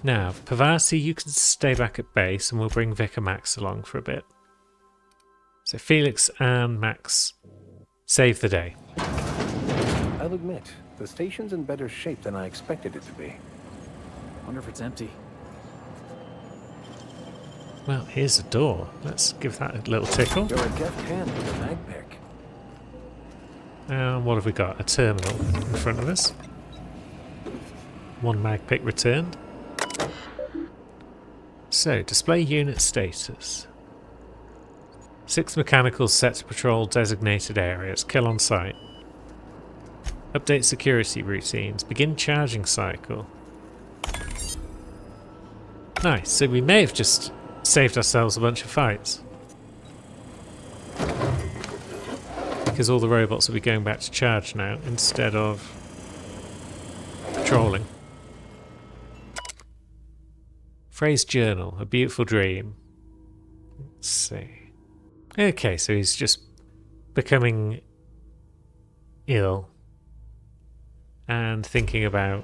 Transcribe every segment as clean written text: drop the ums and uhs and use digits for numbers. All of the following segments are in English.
Now, Pavasi, you can stay back at base and we'll bring Vic and Max along for a bit. So Felix and Max save the day. I'll admit, the station's in better shape than I expected it to be. Wonder if it's empty. Well, here's a door. Let's give that a little tickle. You're a deft hand with a mag pick. And what have we got? A terminal in front of us. One mag pick returned. So, display unit status. 6 mechanicals set to patrol designated areas. Kill on sight. Update security routines. Begin charging cycle. Nice. So we may have just saved ourselves a bunch of fights. Because all the robots will be going back to charge now instead of patrolling. Frey's journal. A beautiful dream. Let's see. Okay, so he's just becoming ill and thinking about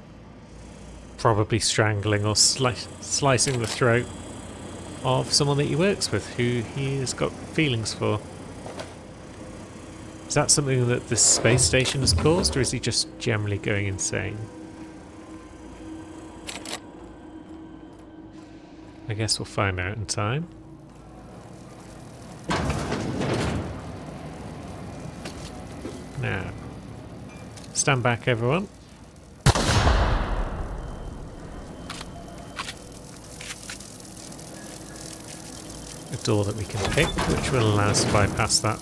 probably strangling or slicing the throat of someone that he works with who he has got feelings for. Is that something that this space station has caused, or is he just generally going insane? I guess we'll find out in time. Now, stand back everyone. A door that we can pick, which will allow us to bypass that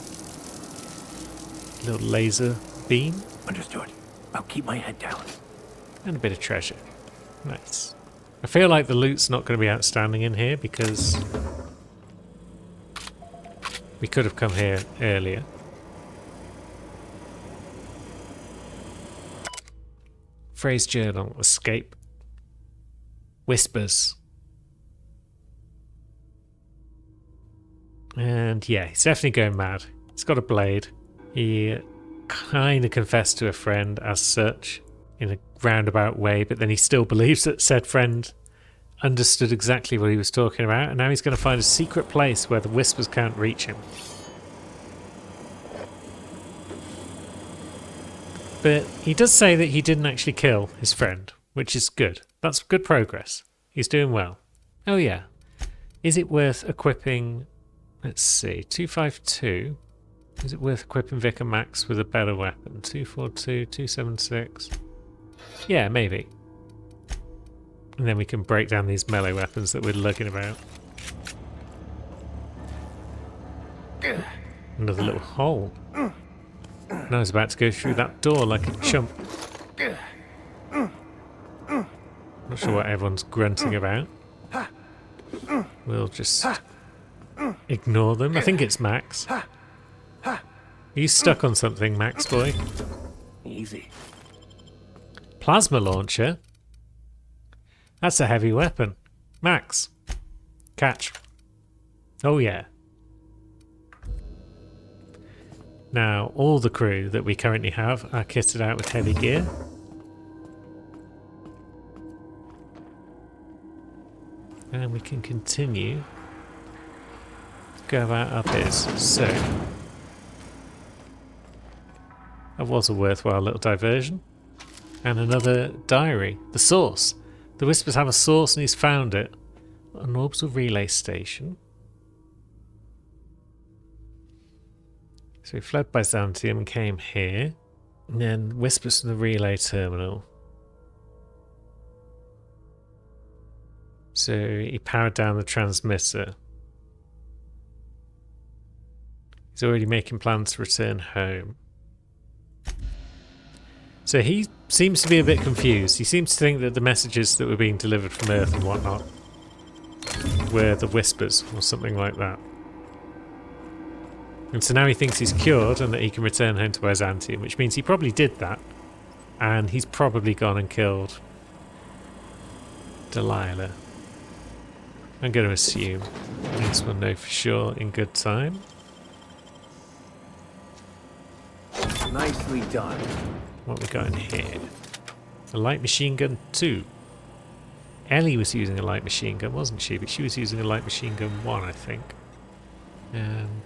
little laser beam. Understood. I'll keep my head down. And a bit of treasure. Nice. I feel like the loot's not going to be outstanding in here because we could have come here earlier. Frey's journal. Escape. Whispers. And yeah, he's definitely going mad. He's got a blade. He kind of confessed to a friend as such in a roundabout way, but then he still believes that said friend understood exactly what he was talking about, and now he's going to find a secret place where the whispers can't reach him. But he does say that he didn't actually kill his friend, which is good. That's good progress. He's doing well. Oh yeah. Is it worth equipping... Let's see, 252. Is it worth equipping Vic and Max with a better weapon? 242, 276. Yeah, maybe. And then we can break down these melee weapons that we're looking about. Another little hole. Now he's about to go through that door like a chump. Not sure what everyone's grunting about. We'll just ignore them. I think it's Max. Are you stuck on something, Max boy? Easy. Plasma launcher? That's a heavy weapon. Max. Catch. Oh yeah. Now, all the crew that we currently have are kitted out with heavy gear. And we can continue to go about our biz. So, that was a worthwhile little diversion. And another diary. The source. The Whispers have a source and he's found it. An orbital relay station. So he fled Byzantium and came here. And then Whispers from the relay terminal. So he powered down the transmitter. He's already making plans to return home. So he seems to be a bit confused. He seems to think that the messages that were being delivered from Earth and whatnot were the Whispers or something like that. And so now he thinks he's cured and that he can return home to Byzantium, which means he probably did that. And he's probably gone and killed Delilah. I'm going to assume. I guess we'll know for sure in good time. Nicely done. What we got in here? A light machine gun 2. Ellie was using a light machine gun, wasn't she? But she was using a light machine gun 1, I think.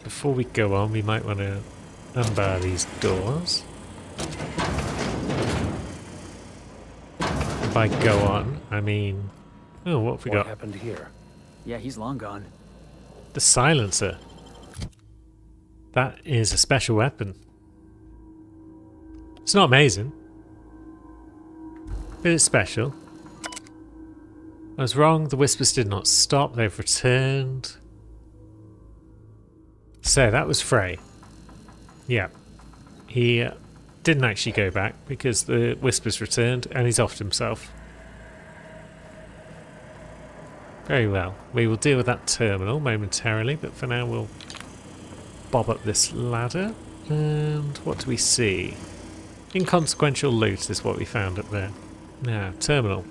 Before we go on, we might want to unbar these doors. If I go on, I mean... Oh, what have we What got? happened here? Yeah, he's long gone. The silencer. That is a special weapon. It's not amazing, but it's special. I was wrong. The whispers did not stop. They've returned. So that was Frey. Yeah. He didn't actually go back because the whispers returned and he's offed himself. Very well. We will deal with that terminal momentarily, but for now we'll bob up this ladder. And what do we see? Inconsequential loot is what we found up there. Now, terminal.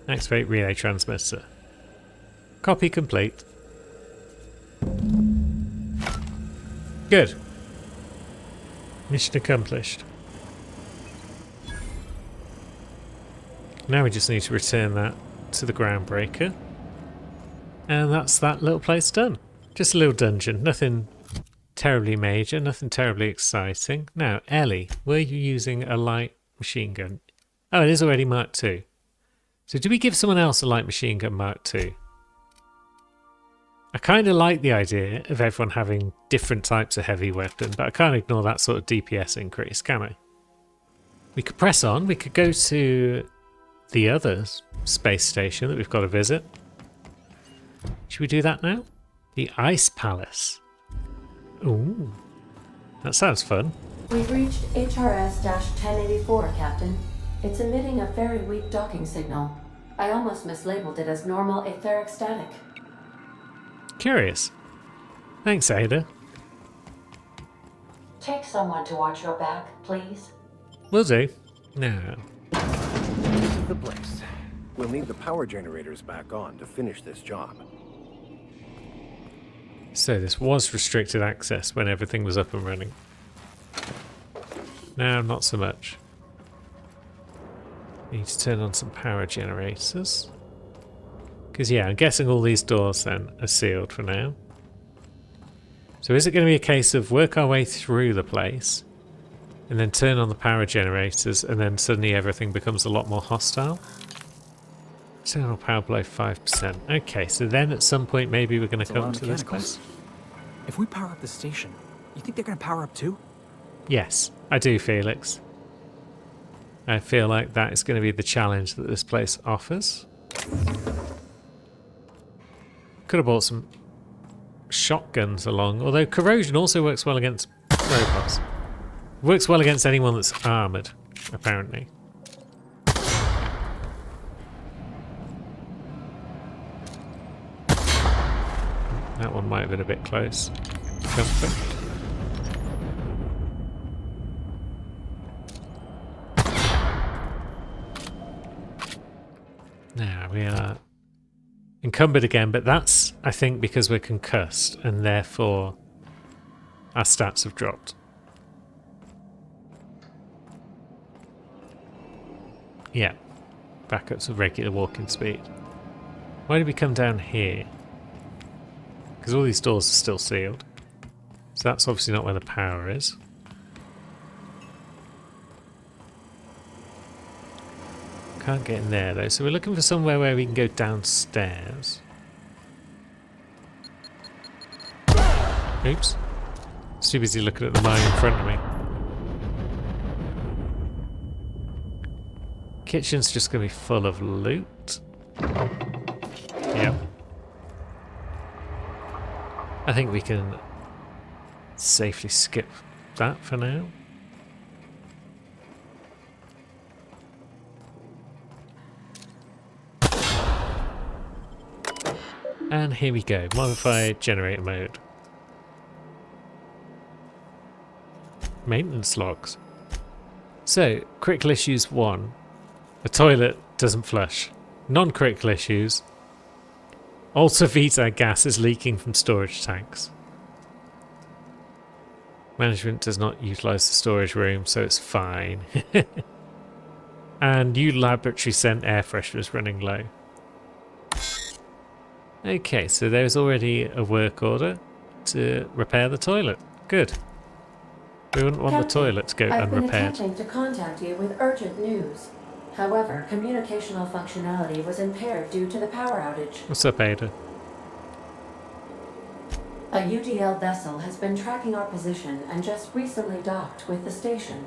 Activate relay transmitter. Copy complete. Good. Mission accomplished. Now we just need to return that to the groundbreaker. And that's that little place done. Just a little dungeon. Nothing terribly major, nothing terribly exciting. Now, Ellie, were you using a light machine gun? Oh, it is already Mark II. So do we give someone else a light machine gun Mark II? I kind of like the idea of everyone having different types of heavy weapon, but I can't ignore that sort of DPS increase, can I? We could press on. We could go to the other space station that we've got to visit. Should we do that now? The Ice Palace. Ooh, that sounds fun. We've reached HRS-1084, Captain. It's emitting a very weak docking signal. I almost mislabeled it as normal etheric static. Curious. Thanks, Ada. Take someone to watch your back, please. Will do. Now, This is the place. We'll need the power generators back on to finish this job. so this was restricted access when everything was up and running. Now, not so much. Need to turn on some power generators. Because, yeah, I'm guessing all these doors then are sealed for now. So is it going to be a case of work our way through the place and then turn on the power generators and then suddenly everything becomes a lot more hostile? Internal power below 5%. Okay, so then at some point maybe we're going to It's a lot come of to this mechanicals. place. If we power up the station, you think they're gonna power up too? Yes, I do, Felix. I feel like that is going to be the challenge that this place offers. Could have brought some shotguns along, although corrosion also works well against robots. Works well against anyone that's armoured, apparently. That one might have been a bit close. Comfort. Now we are encumbered again, but that's, I think, because we're concussed and therefore our stats have dropped. Yeah, back up to regular walking speed. Why did we come down here? Because all these doors are still sealed. So that's obviously not where the power is. Can't get in there though, so we're looking for somewhere where we can go downstairs. Oops. Too busy looking at the mine in front of me. Kitchen's just going to be full of loot. Yep. I think we can safely skip that for now. And here we go, modify generator mode. Maintenance logs. So, critical issues 1. The toilet doesn't flush. Non-critical issues. Alta Vita gas is leaking from storage tanks. Management does not utilise the storage room, so it's fine. And new laboratory scent air freshener is running low. Okay, so there's already a work order to repair the toilet. Good. We wouldn't want the Captain, toilet to go I've been unrepaired. attempting to contact you with urgent news. However, communicational functionality was impaired due to the power outage. What's up, Ada? A UDL vessel has been tracking our position and just recently docked with the station.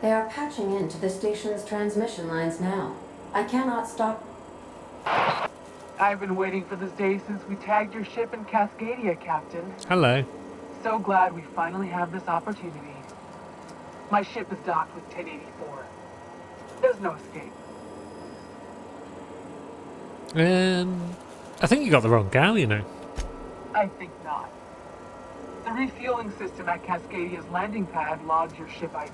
They are patching into the station's transmission lines now. I cannot stop. I've been waiting for this day since we tagged your ship in Cascadia, Captain. Hello. So glad we finally have this opportunity. My ship is docked with 1084. There's no escape. I think you got the wrong gal, you know. I think not. The refueling system at Cascadia's landing pad logs your ship ID.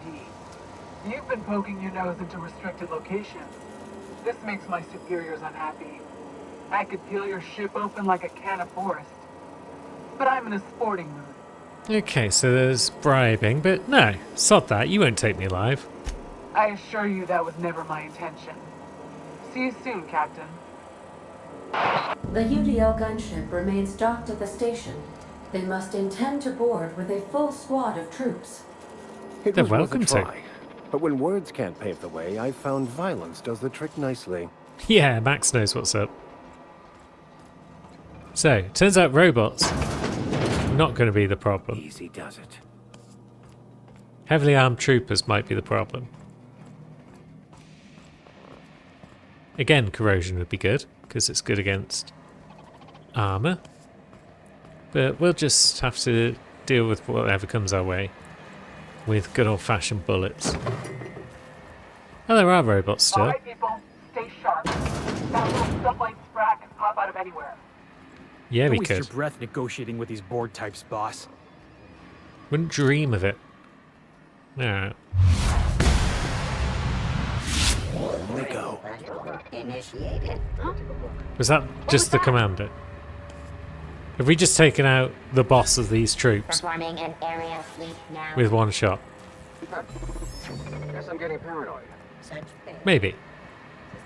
You've been poking your nose into restricted locations. This makes my superiors unhappy. I could peel your ship open like a can of forest. But I'm in a sporting mood. Okay, so there's bribing, but no, sod that, you won't take me alive. I assure you that was never my intention. See you soon, Captain. The UDL gunship remains docked at the station. They must intend to board with a full squad of troops. It They're was worth welcome a to. try. But when words can't pave the way, I found violence does the trick nicely. Yeah, Max knows what's up. So, turns out robots not going to be the problem. Easy does it. Heavily armed troopers might be the problem. Again, corrosion would be good, because it's good against armour. But we'll just have to deal with whatever comes our way with good old-fashioned bullets. Oh, there are robots still. Alright, people, stay sharp. That little stuff-like sprat can pop out of anywhere. Yeah, we Don't waste your could. breath negotiating with these board types, boss. Wouldn't dream of it. No. They go. Initiated. Was that just the commander? Have we just taken out the boss of these troops Performing an area sweep now. with one shot? Guess I'm getting paranoid. Such thing. Maybe.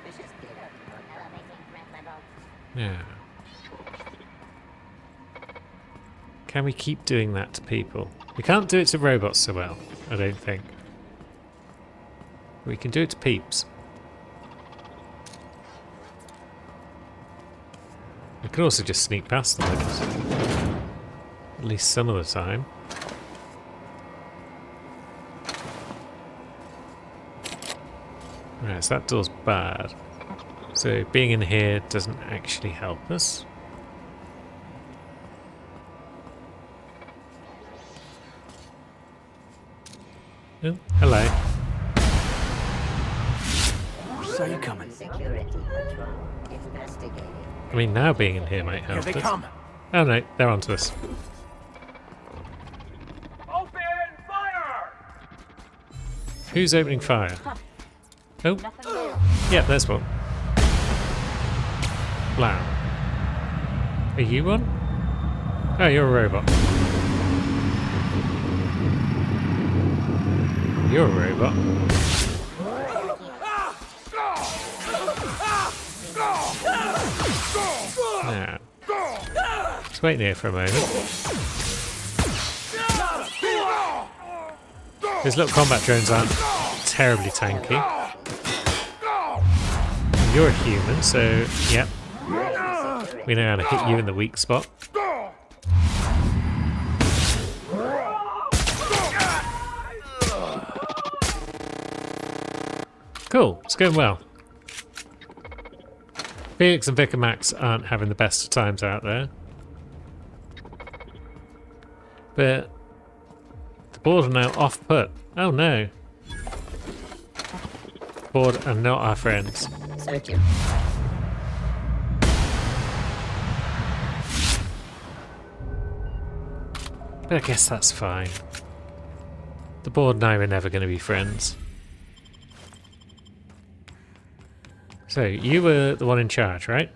Suspicious data. Elevating threat level. Yeah. Can we keep doing that to people? We can't do it to robots so well, I don't think. We can do it to peeps. We could also just sneak past them, I guess. At least some of the time. Right, so that door's bad. So being in here doesn't actually help us. Oh, hello. Saw you coming. Security control. Investigating. I mean, now being in here might Here help they us. come. Oh no, they're onto us. Open fire! Who's opening fire? Oh, Nothing new. yeah, there's one. Wow. Are you one? Oh, you're a robot. You're a robot. Now, let's wait here for a moment. These little combat drones aren't terribly tanky. You're a human, so yep. We know how to hit you in the weak spot. Cool, it's going well. Felix and Vic and Max aren't having the best of times out there. But the board are now off put. Oh no. Board are not our friends. Searching. But I guess that's fine. The board and I are never going to be friends. So, you were the one in charge, right?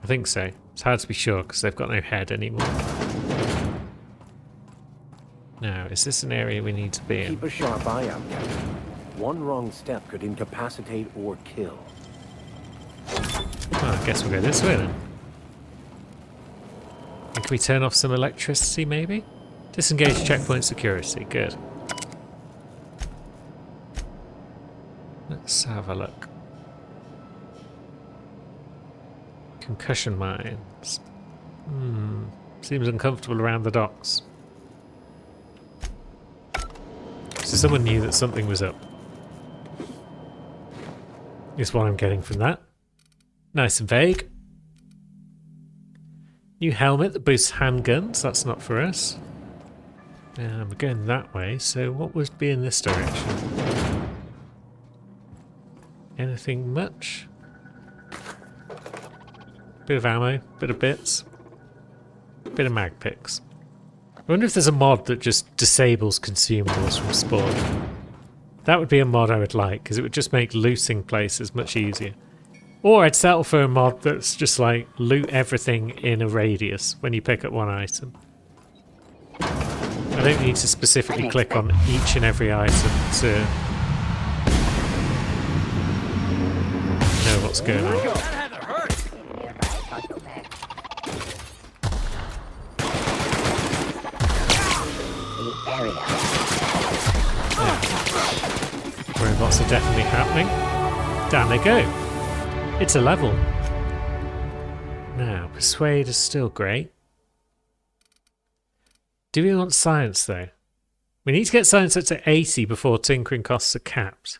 I think so. It's hard to be sure because they've got no head anymore. Now, is this an area we need to be in? Keep a sharp eye out, Captain. One wrong step could incapacitate or kill. Well, I guess we'll go this way then. And can we turn off some electricity, maybe? Disengage checkpoint security. Good. Let's have a look. Concussion mines. Seems uncomfortable around the docks. So someone knew that something was up. Is what I'm getting from that. Nice and vague. New helmet that boosts handguns. That's not for us. We're going that way, so what would be in this direction? Anything much? Bit of ammo, bit of bits, bit of mag picks. I wonder if there's a mod that just disables consumables from spawn. That would be a mod I would like, because it would just make looting places much easier. Or I'd settle for a mod that's just like loot everything in a radius when you pick up one item. I don't need to specifically click on each and every item to know what's going on. Robots are definitely happening. Down they go. It's a level. Now, persuade is still great. Do we want science though? We need to get science up to 80 before tinkering costs are capped.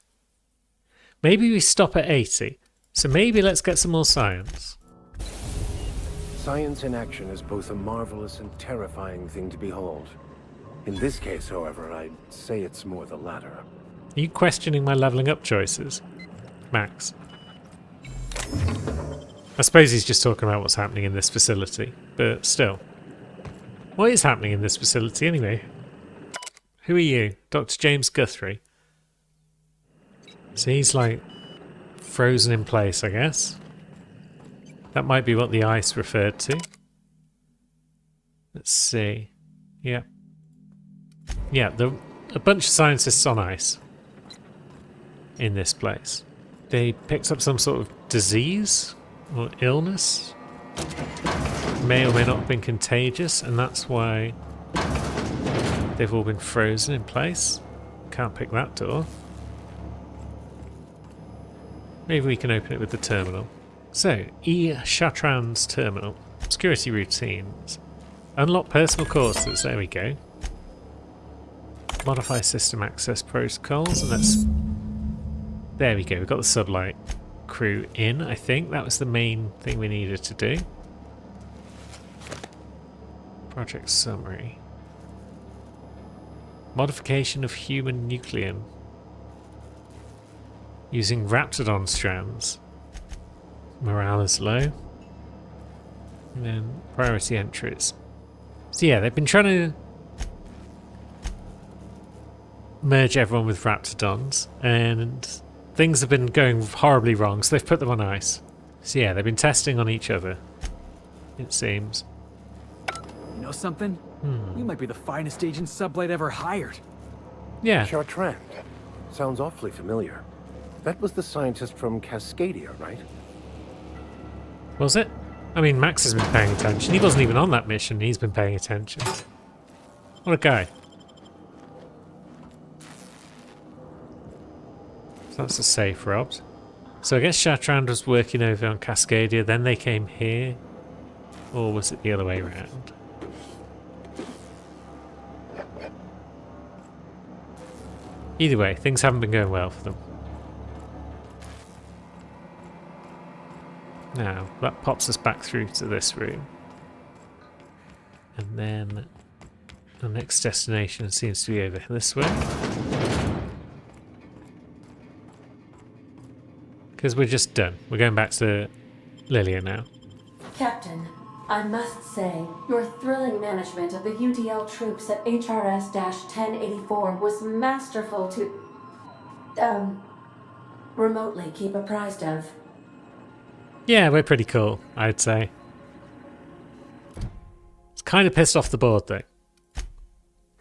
Maybe we stop at 80. So maybe let's get some more science. Science in action is both a marvelous and terrifying thing to behold. In this case, however, I'd say it's more the latter. Are you questioning my leveling up choices, Max? I suppose he's just talking about what's happening in this facility, but still. What is happening in this facility anyway? Who are you? Dr. James Guthrie. So he's like frozen in place, I guess. That might be what the ice referred to. Let's see. Yeah. Yeah, a bunch of scientists on ice in this place. They picked up some sort of disease or illness. May or may not have been contagious, and that's why they've all been frozen in place. Can't pick that door. Maybe we can open it with the terminal. So, E. Chatran's terminal. Security routines. Unlock personal courses. There we go. Modify system access protocols, and let's... There we go, we've got the sublight crew in, I think. That was the main thing we needed to do. Project summary. Modification of human nucleum. Using Raptidon strands. Morale is low. And then priority entries. So yeah, they've been trying to merge everyone with Raptidons, and things have been going horribly wrong, so they've put them on ice. So yeah, they've been testing on each other, it seems. You know something? You might be the finest agent Sublight ever hired. Yeah. Chartrand. Sounds awfully familiar. That was the scientist from Cascadia, right? Was it? I mean, Max has been paying attention. He wasn't even on that mission. He's been paying attention. What a guy. So that's a safe robbed. So I guess Chartrand was working over on Cascadia, then they came here. Or was it the other way around? Either way, things haven't been going well for them. Now, that pops us back through to this room. And then the next destination seems to be over this way. Because we're just done. We're going back to Lilia now. Captain, I must say, your thrilling management of the UDL troops at HRS-1084 was masterful to, remotely keep apprised of. Yeah, we're pretty cool, I'd say. It's kind of pissed off the board, though.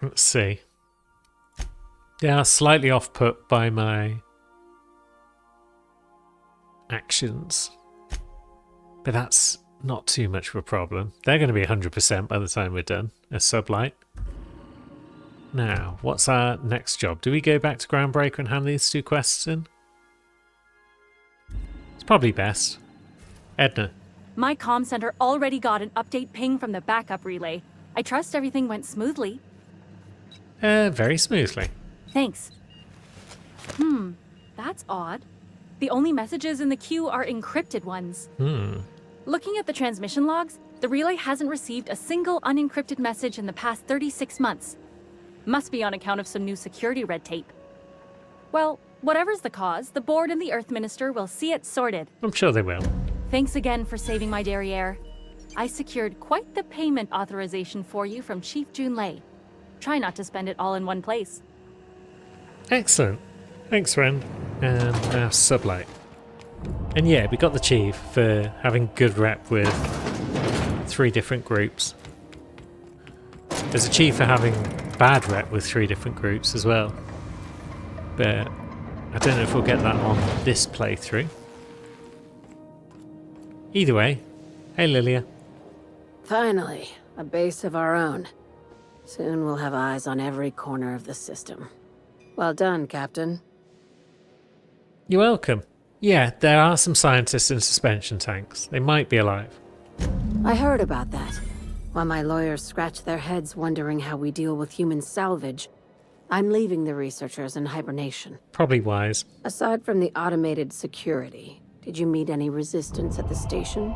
Let's see. Yeah, slightly off put by my actions. But that's not too much of a problem. They're going to be 100% by the time we're done as Sublight. Now, what's our next job? Do we go back to Groundbreaker and hand these 2 quests in? It's probably best. Edna. My comm center already got an update ping from the backup relay. I trust everything went smoothly. Very smoothly. Thanks. That's odd. The only messages in the queue are encrypted ones. Looking at the transmission logs, the relay hasn't received a single unencrypted message in the past 36 months. Must be on account of some new security red tape. Well, whatever's the cause, the board and the Earth Minister will see it sorted. I'm sure they will. Thanks again for saving my derriere. I secured quite the payment authorization for you from Chief Junlei. Try not to spend it all in one place. Excellent. Thanks, friend. And now Sublight. And yeah, we got the Chief for having good rep with 3 different groups. There's a Chief for having bad rep with 3 different groups as well. But I don't know if we'll get that on this playthrough. Either way, hey Lilia. Finally, a base of our own. Soon we'll have eyes on every corner of the system. Well done, Captain. You're welcome. Yeah, there are some scientists in suspension tanks. They might be alive. I heard about that. While my lawyers scratch their heads wondering how we deal with human salvage, I'm leaving the researchers in hibernation. Probably wise. Aside from the automated security, did you meet any resistance at the station?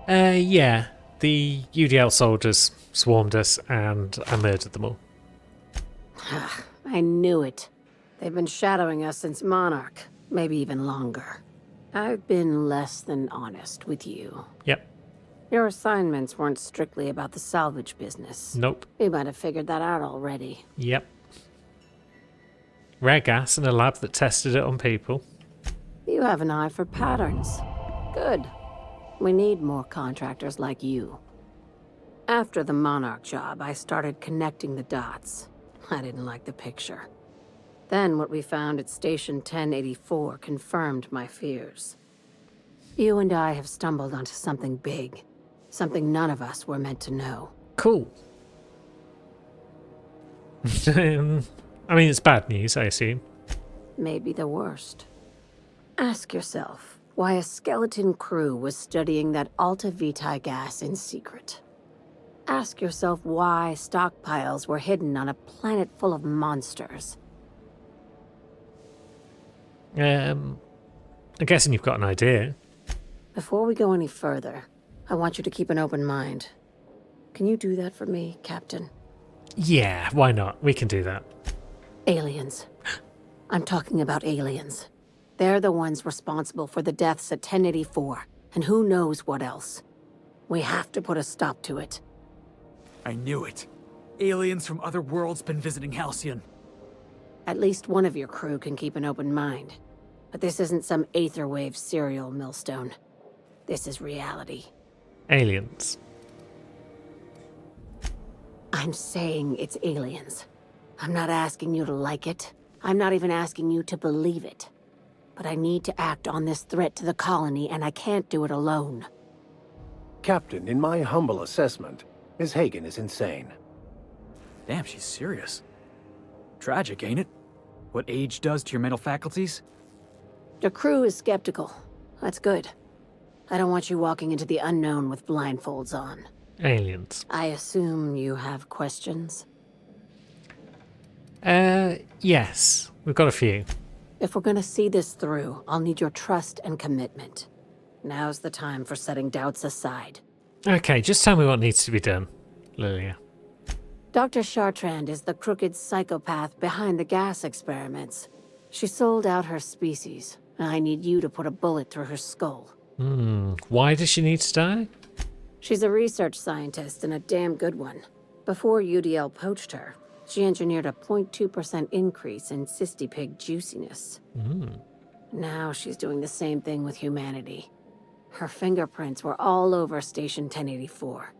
Yeah. The UDL soldiers swarmed us and I murdered them all. I knew it. They've been shadowing us since Monarch, maybe even longer. I've been less than honest with you. Yep. Your assignments weren't strictly about the salvage business. Nope. You might have figured that out already. Yep. Rare gas in a lab that tested it on people. You have an eye for patterns. Good. We need more contractors like you. After the Monarch job, I started connecting the dots. I didn't like the picture. Then what we found at Station 1084 confirmed my fears. You and I have stumbled onto something big. Something none of us were meant to know. Cool. I mean, it's bad news, I assume. Maybe the worst. Ask yourself why a skeleton crew was studying that Alta Vitae gas in secret. Ask yourself why stockpiles were hidden on a planet full of monsters. I'm guessing you've got an idea. Before we go any further, I want you to keep an open mind. Can you do that for me, Captain? Yeah, why not? We can do that. Aliens. I'm talking about aliens. They're the ones responsible for the deaths at 1084, and who knows what else. We have to put a stop to it. I knew it. Aliens from other worlds been visiting Halcyon. At least one of your crew can keep an open mind. But this isn't some Aetherwave serial, Millstone. This is reality. Aliens. I'm saying it's aliens. I'm not asking you to like it. I'm not even asking you to believe it. But I need to act on this threat to the colony, and I can't do it alone. Captain, in my humble assessment, Ms. Hagen is insane. Damn, she's serious. Tragic, ain't it? What age does to your mental faculties? Your crew is skeptical. That's good. I don't want you walking into the unknown with blindfolds on. Aliens. I assume you have questions? Yes. We've got a few. If we're gonna see this through, I'll need your trust and commitment. Now's the time for setting doubts aside. Okay, just tell me what needs to be done, Lilia. Dr. Chartrand is the crooked psychopath behind the gas experiments. She sold out her species, and I need you to put a bullet through her skull. Why does she need to die? She's a research scientist and a damn good one. Before UDL poached her, she engineered a 0.2% increase in cystipig juiciness. Now she's doing the same thing with humanity. Her fingerprints were all over Station 1084.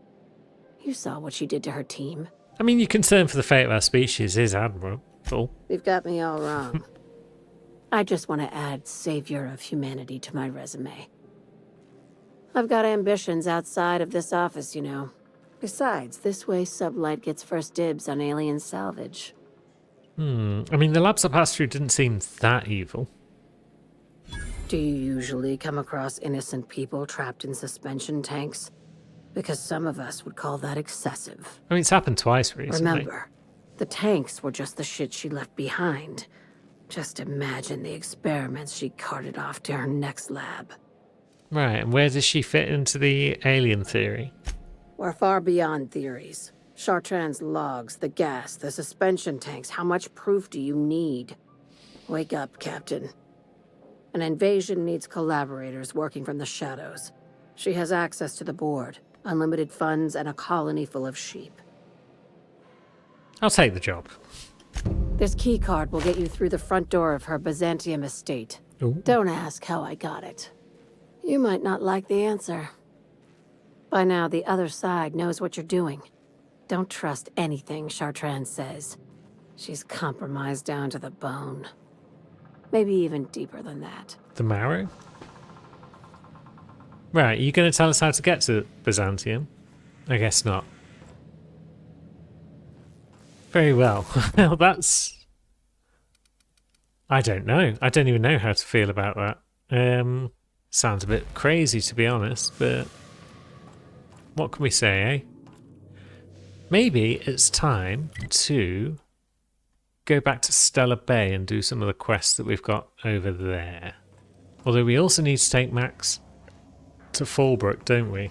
You saw what she did to her team. I mean, your concern for the fate of our species is admirable. You've got me all wrong. I just want to add savior of humanity to my resume. I've got ambitions outside of this office, you know. Besides, this way Sublight gets first dibs on alien salvage. I mean, the labs I passed through didn't seem that evil. Do you usually come across innocent people trapped in suspension tanks? Because some of us would call that excessive. I mean, it's happened twice recently. Remember, the tanks were just the shit she left behind. Just imagine the experiments she carted off to her next lab. Right, and where does she fit into the alien theory? We're far beyond theories. Chartrand's logs, the gas, the suspension tanks, how much proof do you need? Wake up, Captain. An invasion needs collaborators working from the shadows. She has access to the board, unlimited funds, and a colony full of sheep. I'll take the job. This keycard will get you through the front door of her Byzantium estate. Ooh. Don't ask how I got it. You might not like the answer. By now, the other side knows what you're doing. Don't trust anything Chartrand says. She's compromised down to the bone. Maybe even deeper than that. The marrow? Right, are you going to tell us how to get to Byzantium? I guess not. Very well. Well, that's... I don't know. I don't even know how to feel about that. Sounds a bit crazy, to be honest, but... what can we say, eh? Maybe it's time to go back to Stellar Bay and do some of the quests that we've got over there. Although we also need to take Max to Fallbrook, don't we?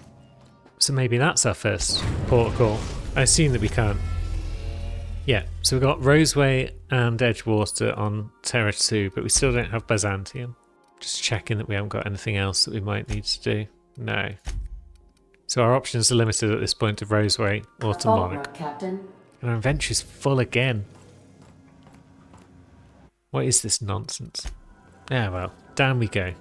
So maybe that's our first port of call. I assume that we can't. Yeah, so we've got Roseway and Edgewater on Terra 2, but we still don't have Byzantium. Just checking that we haven't got anything else that we might need to do. No. So our options are limited at this point to Roseway or to Monarch. Captain. And our inventory's full again. What is this nonsense? Yeah, well, down we go.